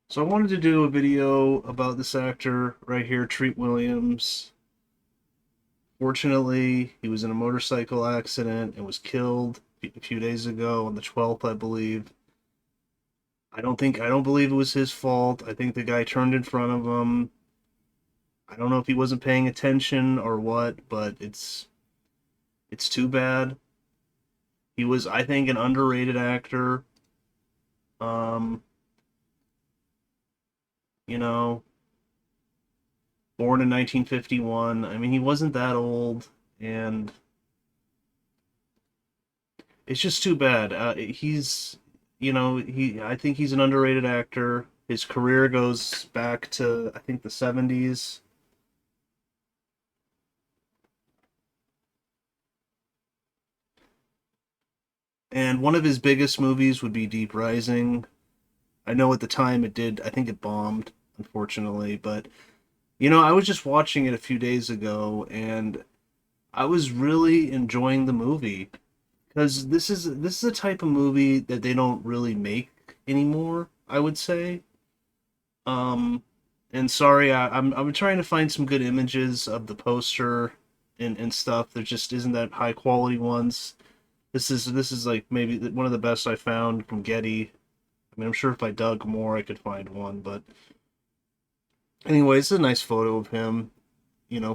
So I wanted to do a video about this actor right here, Treat Williams. Fortunately, he was in a motorcycle accident and was killed a few days ago on the 12th, I believe. I don't believe it was his fault. I think the guy turned in front of him. I don't know if he wasn't paying attention or what, but it's too bad. He was, I think, an underrated actor. Um, you know, born in 1951. I mean, he wasn't that old, and it's just too bad. I think he's an underrated actor. His career goes back to, I think, the 70s. And one of his biggest movies would be Deep Rising. I know at the time I think it bombed, unfortunately. But, I was just watching it a few days ago and I was really enjoying the movie. Because this is a type of movie that they don't really make anymore, I would say. Um, and sorry, I'm trying to find some good images of the poster and stuff. There just isn't that high quality ones. This is like maybe one of the best I found from Getty. I mean, I'm sure if I dug more, I could find one. But anyways, it's a nice photo of him.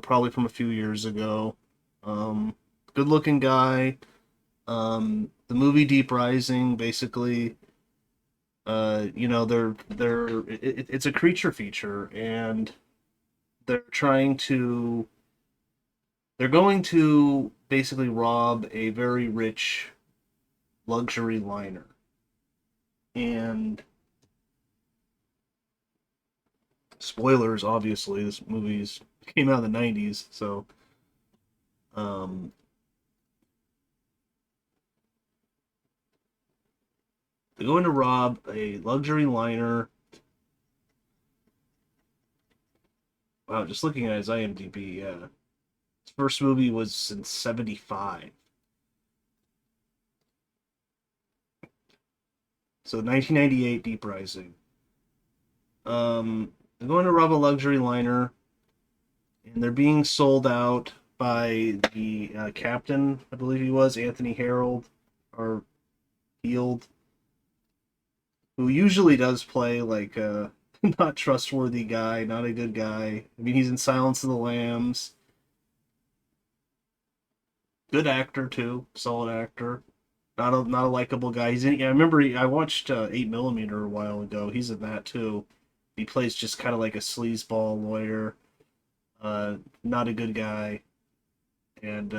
Probably from a few years ago. Um, Good looking guy. The movie Deep Rising basically it's a creature feature, and they're trying to they're going to basically rob a very rich luxury liner. And spoilers, obviously, this movie's came out in the 90s, so um they're going to rob a luxury liner. Wow, just looking at his IMDb, yeah. His first movie was in 75. So 1998 Deep Rising. They're going to rob a luxury liner, and they're being sold out by the captain, I believe he was Anthony Harold or Field, who usually does play like a not trustworthy guy, not a good guy. I mean, he's in Silence of the Lambs. Good actor too, solid actor. Not a likable guy. He's in. Yeah, I remember I watched 8 Millimeter a while ago. He's in that too. He plays just kind of like a sleazeball lawyer. Not a good guy, and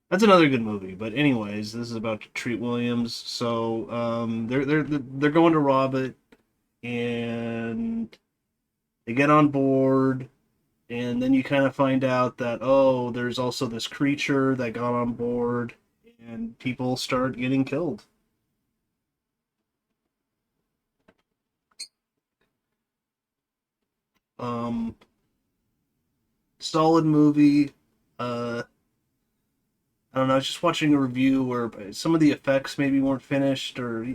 that's another good movie. But anyways, this is about Treat Williams. So they're going to rob it, and they get on board, and then you kind of find out that, oh, there's also this creature that got on board, and people start getting killed. Um, Solid movie. I don't know. I was just watching a review where some of the effects maybe weren't finished, or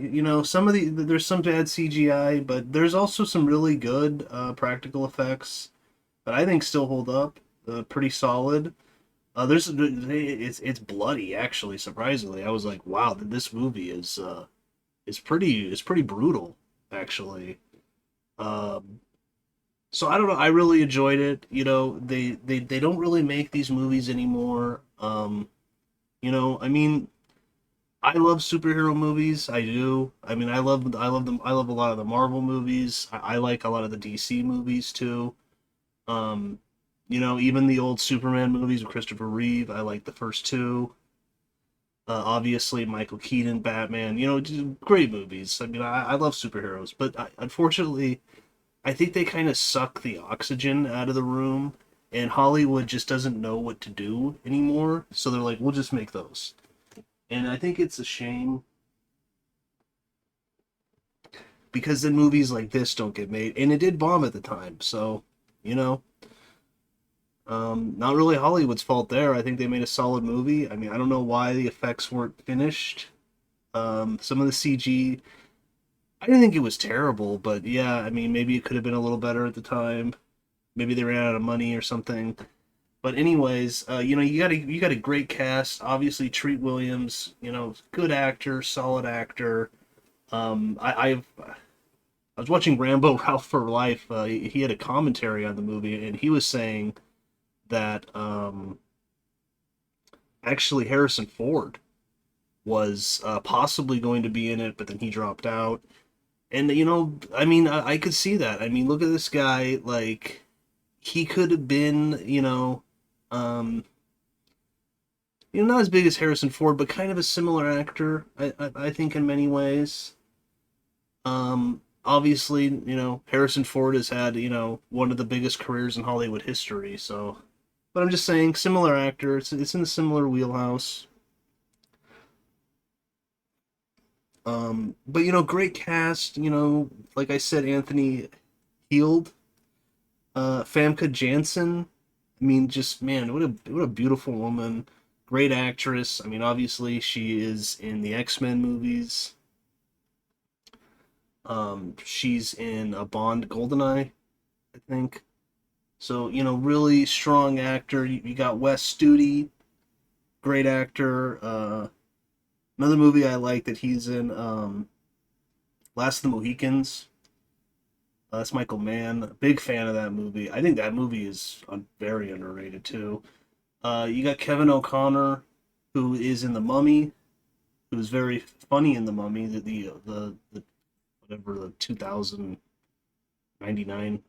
some of there's some bad CGI, but there's also some really good practical effects that I think still hold up. Pretty solid. It's bloody actually. Surprisingly, I was like, wow, this movie is pretty brutal actually. Um, so I don't know. I really enjoyed it. They don't really make these movies anymore. I mean, I love superhero movies. I do. I mean, I love them. I love a lot of the Marvel movies. I like a lot of the DC movies too. Um, Even the old Superman movies with Christopher Reeve. I like the first two. Obviously, Michael Keaton, Batman. Just great movies. I mean, I love superheroes, but unfortunately, I think they kind of suck the oxygen out of the room, and Hollywood just doesn't know what to do anymore. So they're like, we'll just make those. And I think it's a shame because then movies like this don't get made, and it did bomb at the time. So, you know, not really Hollywood's fault there. I think they made a solid movie. I mean, I don't know why the effects weren't finished. Some of the CG, I didn't think it was terrible, but yeah, I mean, maybe it could have been a little better at the time. Maybe they ran out of money or something. But anyways, you got a great cast. Obviously, Treat Williams, good actor, solid actor. I was watching Rambo Ralph for Life. He had a commentary on the movie, and he was saying that actually Harrison Ford was possibly going to be in it, but then he dropped out. And I mean, I could see that. I mean, look at this guy. Like, he could have been, um, not as big as Harrison Ford, but kind of a similar actor. I think in many ways. Obviously, Harrison Ford has had, one of the biggest careers in Hollywood history. So, but I'm just saying, similar actor. It's in a similar wheelhouse. But great cast. Like I said, Anthony Heald, Famke Janssen. I mean, just man, what a beautiful woman. Great actress. I mean, obviously she is in the X-Men movies. She's in a Bond Goldeneye, I think. So, really strong actor. You got Wes Studi, great actor. Another movie I like that he's in, Last of the Mohicans. That's Michael Mann. Big fan of that movie. I think that movie is very underrated too. You got Kevin O'Connor, who is in The Mummy, who's very funny in The Mummy. The whatever the 2099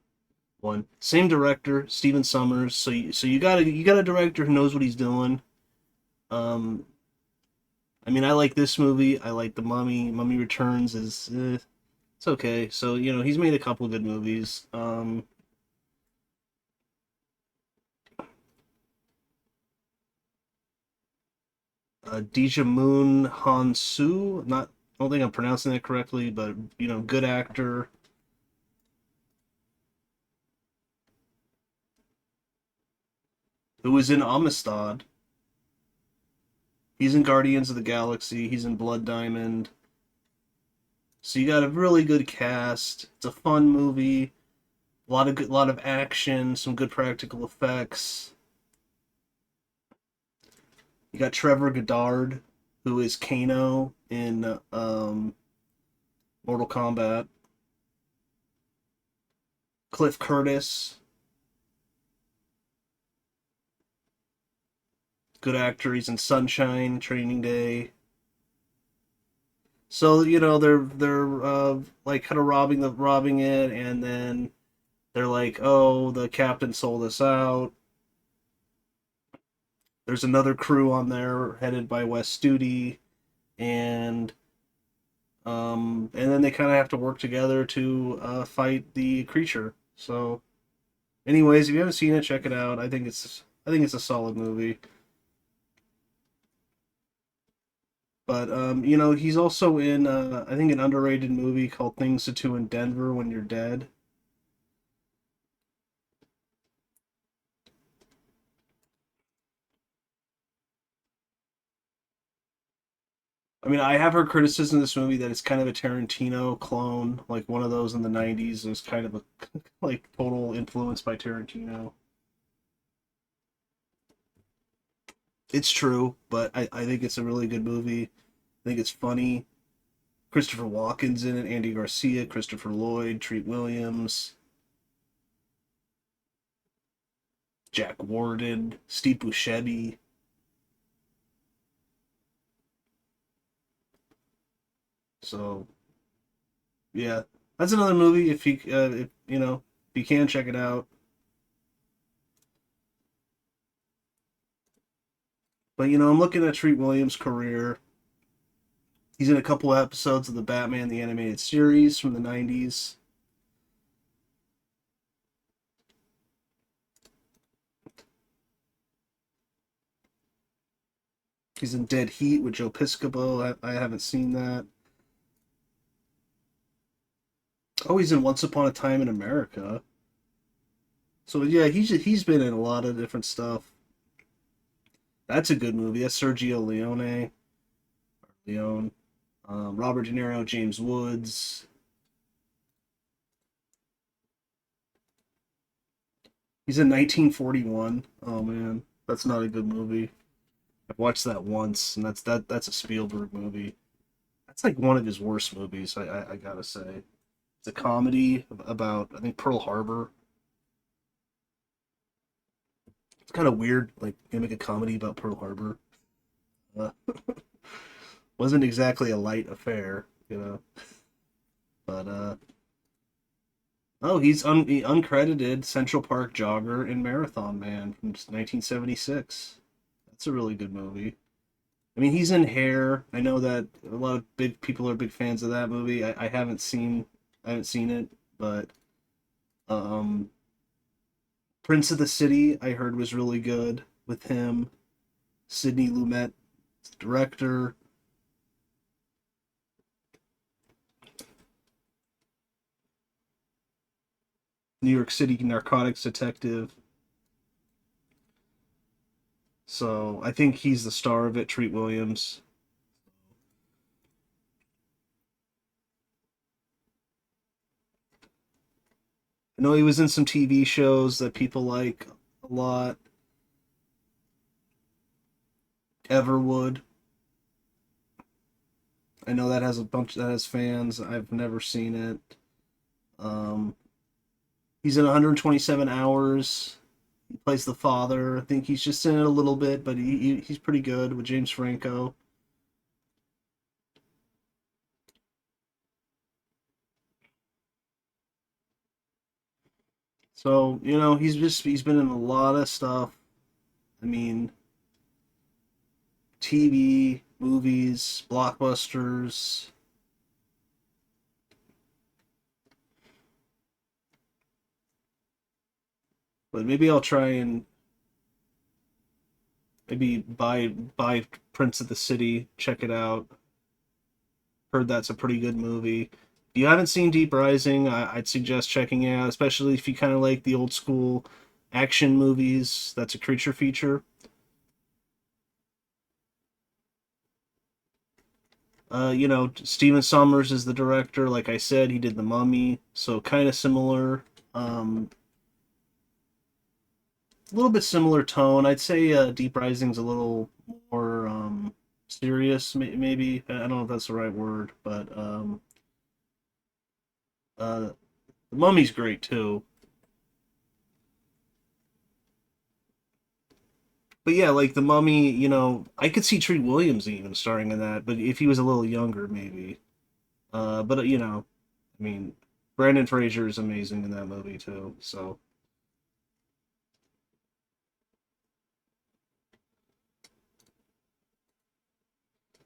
one. Same director, Steven Summers. So you got a director who knows what he's doing. Um, I mean, I like this movie. I like The Mummy. Mummy Returns is it's okay. So he's made a couple good movies. Deja Hansu. Not, I don't think I'm pronouncing that correctly, but good actor. Who was in Amistad. He's in Guardians of the Galaxy. He's in Blood Diamond. So you got a really good cast. It's a fun movie. Lot of action. Some good practical effects. You got Trevor Goddard, who is Kano in Mortal Kombat. Cliff Curtis, good actor. He's in Sunshine, Training Day. So they're like kind of robbing it, and then they're like, oh, the captain sold us out. There's another crew on there headed by Wes Studi, and and then they kind of have to work together to fight the creature. So, anyways, if you haven't seen it, check it out. I think it's a solid movie. But he's also in I think an underrated movie called Things to Do in Denver When You're Dead. I mean, I have heard criticism of this movie that it's kind of a Tarantino clone, like one of those in the '90s. It was kind of a like total influence by Tarantino. It's true, but I think it's a really good movie. I think it's funny. Christopher Walken's in it, Andy Garcia, Christopher Lloyd, Treat Williams, Jack Warden, Steve Buscemi. So yeah, that's another movie. If you can check it out. But I'm looking at Treat Williams' career. He's in a couple episodes of the Batman the Animated Series from the '90s. He's in Dead Heat with Joe Piscopo. I haven't seen that. Oh, he's in Once Upon a Time in America. So yeah, he's been in a lot of different stuff. That's a good movie. That's Sergio Leone. Leone. Robert De Niro, James Woods. He's in 1941. Oh man, that's not a good movie. I've watched that once, and that's a Spielberg movie. That's like one of his worst movies. I gotta say, it's a comedy about I think Pearl Harbor. It's kind of weird, like you make a comedy about Pearl Harbor. Uh, wasn't exactly a light affair, you know. But oh, he uncredited Central Park Jogger and Marathon Man from 1976. That's a really good movie. I mean, he's in Hair. I know that a lot of big people are big fans of that movie. I haven't seen it, but um, Prince of the City I heard was really good with him. Sidney Lumet, director. New York City narcotics detective. So I think he's the star of it. Treat Williams. I know he was in some TV shows that people like a lot. Everwood. I know that has a bunch that has fans. I've never seen it. Um, he's in 127 hours. He plays the father. I think he's just in it a little bit, but he's pretty good with James Franco. So he's been in a lot of stuff. I mean, TV, movies, blockbusters. But maybe I'll try and maybe buy Prince of the City. Check it out. Heard that's a pretty good movie. If you haven't seen Deep Rising, I'd suggest checking it out, especially if you kind of like the old school action movies. That's a creature feature. Steven Sommers is the director. Like I said, he did The Mummy, so kind of similar. A little bit similar tone. I'd say Deep Rising's a little more serious, maybe. I don't know if that's the right word, but uh, The Mummy's great too. But yeah, like The Mummy, I could see Treat Williams even starring in that, but if he was a little younger, maybe. But I mean, Brandon Fraser is amazing in that movie too.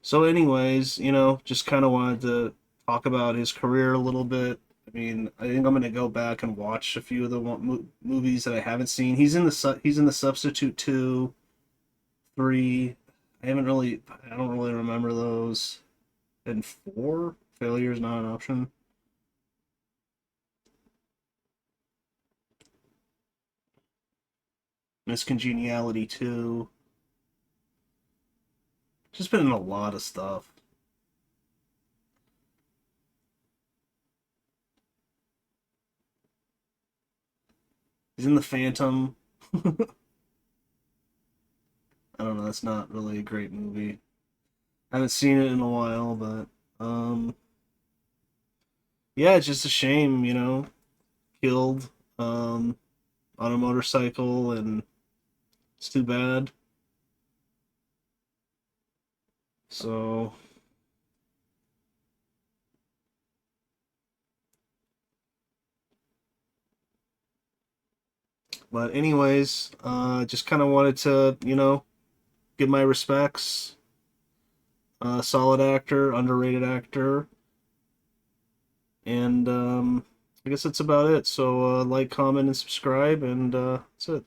So anyways, just kind of wanted to talk about his career a little bit. I mean, I think I'm gonna go back and watch a few of the movies that I haven't seen. He's in the Substitute 2, 3. I don't really remember those. And 4, Failure is Not an Option. Miss Congeniality 2. Just been in a lot of stuff. He's in The Phantom. I don't know, that's not really a great movie. I haven't seen it in a while, but yeah, it's just a shame, killed um on a motorcycle, and it's too bad. So, but anyways, just kind of wanted to, give my respects. Solid actor, underrated actor, and I guess that's about it. So, like, comment, and subscribe, and that's it.